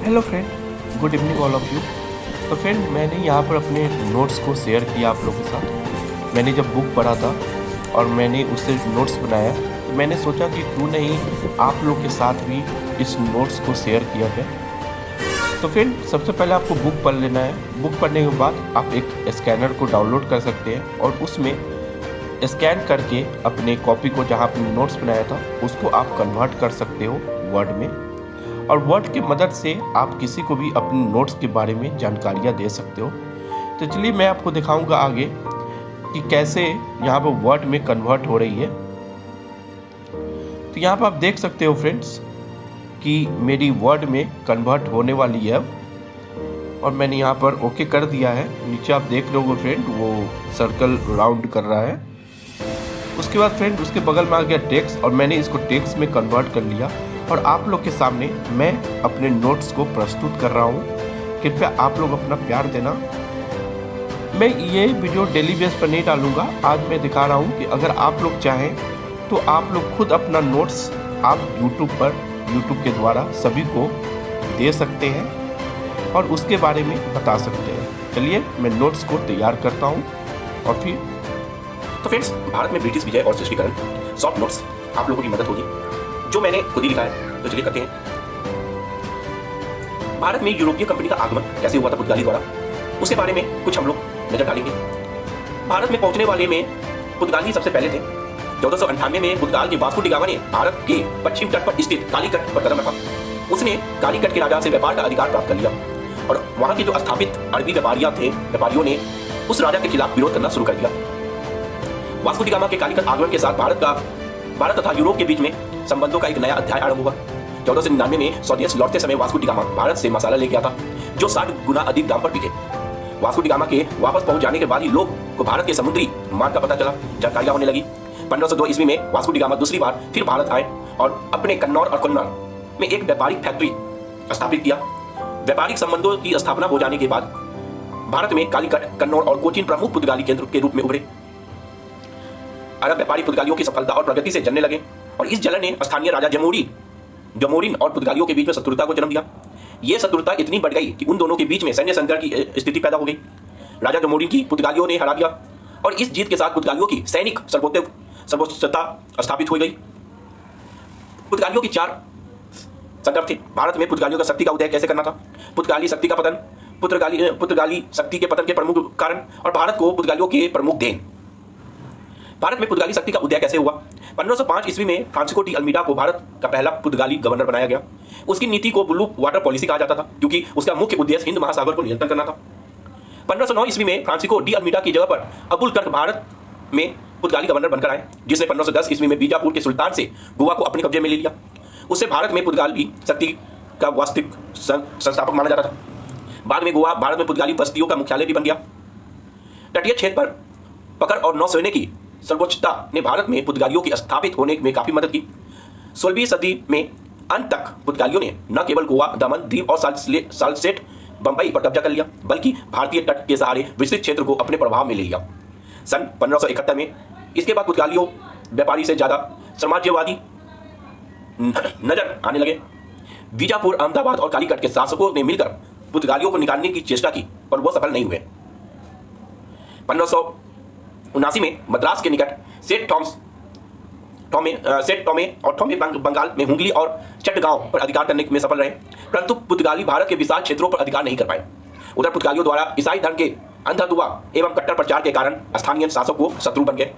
Hello friend, good evening all of you. तो friend, मैंने यहाँ पर अपने नोट्स को शेयर किया आप लोगों के साथ। मैंने जब बुक पढ़ा था और मैंने उससे नोट्स बनाया, तो मैंने सोचा कि क्यों नहीं आप लोग के साथ भी इस नोट्स को शेयर किया जाए। तो फ्रेंड, सबसे पहले आपको बुक पढ़ लेना है। बुक पढ़ने के बाद आप एक स्कैनर को डाउनलोड कर सकते हैं और उसमें स्कैन करके अपने कॉपी को, जहाँ आपने नोट्स बनाया था, उसको आप कन्वर्ट कर सकते हो वर्ड में। और वर्ड की मदद से आप किसी को भी अपने नोट्स के बारे में जानकारियाँ दे सकते हो। तो चलिए मैं आपको दिखाऊंगा आगे कि कैसे यहाँ पर वर्ड में कन्वर्ट हो रही है। तो यहाँ पर आप देख सकते हो फ्रेंड्स कि मेरी वर्ड में कन्वर्ट होने वाली है और मैंने यहाँ पर ओके कर दिया है। नीचे आप देख लोगे फ्रेंड, वो सर्कल राउंड कर रहा है। उसके बाद फ्रेंड उसके बगल में आ गया टेक्स्ट और मैंने इसको टेक्स्ट में कन्वर्ट कर लिया और आप लोग के सामने मैं अपने नोट्स को प्रस्तुत कर रहा हूँ। कृपया आप लोग अपना प्यार देना। मैं ये वीडियो डेली बेस पर नहीं डालूंगा। आज मैं दिखा रहा हूँ कि अगर आप लोग चाहें तो आप लोग खुद अपना नोट्स आप यूट्यूब के द्वारा सभी को दे सकते हैं और उसके बारे में बता सकते हैं। चलिए मैं नोट्स को तैयार करता हूँ और फिर तो फ्रेंड्स, भारत में ब्रिटिश विजय और सृष्टिकरण सॉफ्ट नोट्स आप लोगों की मदद होगी, जो मैंने खुद ही लिखा है। तो चलिए करते हैं। भारत में यूरोपीय कंपनी का आगमन कैसे हुआ था पुर्तगाली द्वारा, उसके बारे में कुछ हम लोग नजर डालेंगे। भारत में पहुंचने वाले में पुर्तगाली सबसे पहले थे। 1498 में पुर्तगाल के वास्को डी गामा ने भारत के पश्चिम तट पर स्थित कालीकट पर कदम रखा। उसने कालीकट के राजा से व्यापार का अधिकार प्राप्त कर लिया और वहां के जो स्थापित अरबी व्यापारियों ने उस राजा के खिलाफ विरोध करना शुरू कर दिया। वास्को डी गामा के कालीकट आगमन के साथ भारत तथा यूरोप के बीच में संबंधों का एक नया अध्याय आरंभ हुआ। 1499 में स्वदेश लौटते समय वास्को डी गामा भारत से मसाला लेके आता, जो 60 गुना अधिक दाम पर बिके। वास्को डी गामा के वापस पहुंच जाने के बाद ही लोग को भारत के समुद्री मार्ग का पता चला, जानकारियां होने लगी। 1502 ईस्वी में वास्को डी गामा दूसरी बार फिर भारत आए और अपने कन्नौर और कन्नौर में एक व्यापारिक फैक्ट्री स्थापित किया। व्यापारिक संबंधों की स्थापना हो जाने के बाद भारत में कालीकट, कन्नौर और कोचीन प्रमुख पुर्तगाली केंद्र के रूप में उभरे। अरब व्यापारी पुर्तगालियों की सफलता और प्रगति से जलने लगे और इस जलन ने स्थानीय राजा जमोरिन और पुर्तगालियों के बीच में शत्रुता को जन्म दिया। यह शत्रुता इतनी बढ़ गई कि उन दोनों के बीच में सैन्य संघर्ष की स्थिति पैदा हो गई। राजा जमोरिन की पुर्तगालियों ने हरा दिया और इस जीत के साथ पुर्तगालियों की सैनिक सर्वोच्चता स्थापित हो गई। पुर्तगालियों की 4 संकल्प थे। भारत में पुर्तगालियों का शक्ति का उदय कैसे करना था, पुर्तगाली शक्ति का पतन, पुर्तगाली शक्ति के पतन के प्रमुख कारण और भारत को पुर्तगालियों के प्रमुख देन। भारत में पुर्तगाली शक्ति का उदय कैसे हुआ। 1505 ईस्वी में फ्रांसिस्को डी अल्मीडा को भारत का पहला पुर्तगाली गवर्नर बनाया गया। उसकी नीति को ब्लू वाटर पॉलिसी कहा जाता था, क्योंकि उसका मुख्य उद्देश्य हिंद महासागर को नियंत्रण करना था। 1509 ईस्वी में फ्रांसिस्को डी अल्मीडा की जगह पर अबुल कर्क भारत में पुर्तगाली गवर्नर बनकर आए, जिसने 1510 ईस्वी में बीजापुर के सुल्तान से गोवा को अपने कब्जे में ले लिया। उससे भारत में पुर्तगाली शक्ति का वास्तविक संस्थापक माना जाता था। बाद में गोवा भारत में पुर्तगाली बस्तियों का मुख्यालय भी बन गया। तटीय क्षेत्र पर पकड़ और नौसेना की सर्वोच्चता ने भारत में पुर्तगालियों की स्थापित होने में काफी मदद की। 16वीं सदी में अंत तक पुर्तगालियों ने न केवल गोवा, दमन द्वीप और साल्सेट बंबई पर कब्जा कर लिया, बल्कि भारतीय तट के सहारे विस्तृत क्षेत्र को अपने प्रभाव में ले लिया। सन 1571 में इसके बाद पुर्तगालियों व्यापारी से ज्यादा साम्राज्यवादी नजर आने लगे। बीजापुर, अहमदाबाद और कालीकट के शासकों ने मिलकर पुर्तगालियों को निकालने की चेष्टा की, पर वो सफल नहीं हुए। 1579 में मद्रास के निकट सेठ टॉमे बंगाल में हुंगली और चट्टगांव पर अधिकार करने में सफल रहे, परंतु पुर्तगाली भारत के विशाल क्षेत्रों पर अधिकार नहीं कर पाए। उधर पुर्तगालियों द्वारा ईसाई धर्म के अंधाधुआ एवं कट्टर प्रचार के कारण स्थानीय शासक को शत्रु बन गए।